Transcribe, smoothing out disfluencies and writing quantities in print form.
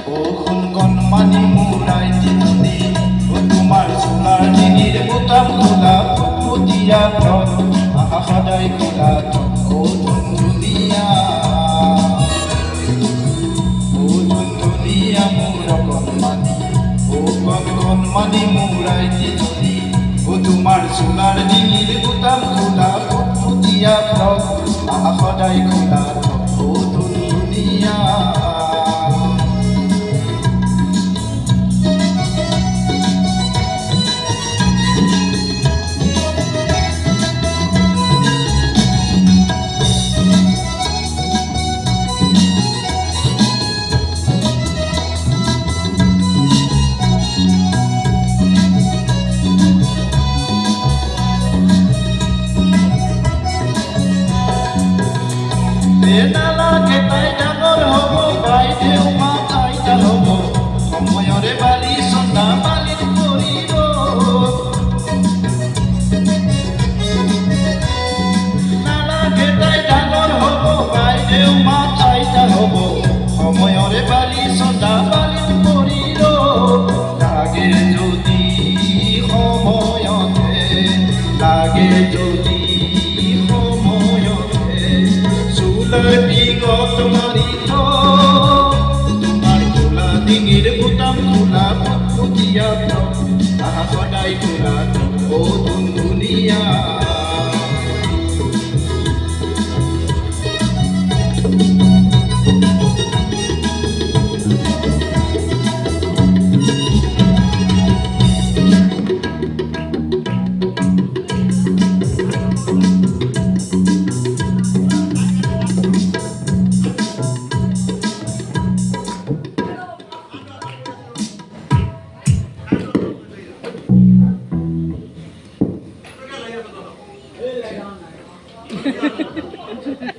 বৰষুণ কণমানি মূৰাই দিননি তোমাৰ চোলাৰ ডিঙিৰ বুটাম খোলা ফুটফুটীয়া থক আহা সদায় খোলা থক ধুনীয়া ধুনীয়া মোৰ কণমানি কণমানি মূৰাই দিননি তোমাৰ চোলাৰ ডিঙিৰ বুটাম খোলা ফুটফুটীয়া থক আহা সদায় খোলা থক ধুনীয়া নালাগে তাই ডাঙৰ হ'ব বাইদেউ মা আইতাল হ'ব সময়ৰে বালি চন্দা বালিত পৰিব নালাগে তাই ডাঙৰ হ'ব বাইদেউ মা আইতাল হ'ব সময়ৰে বালি চন্দা বালিত পৰিব লাগে যদি সময়তে লাগে যদি বিগত মারিত তোমার খোলা ডিঙির বুটাম খোলা ফুটফুটিয়া আহা সদায় খোলা ও ধুনীয়া Ha ha ha ha.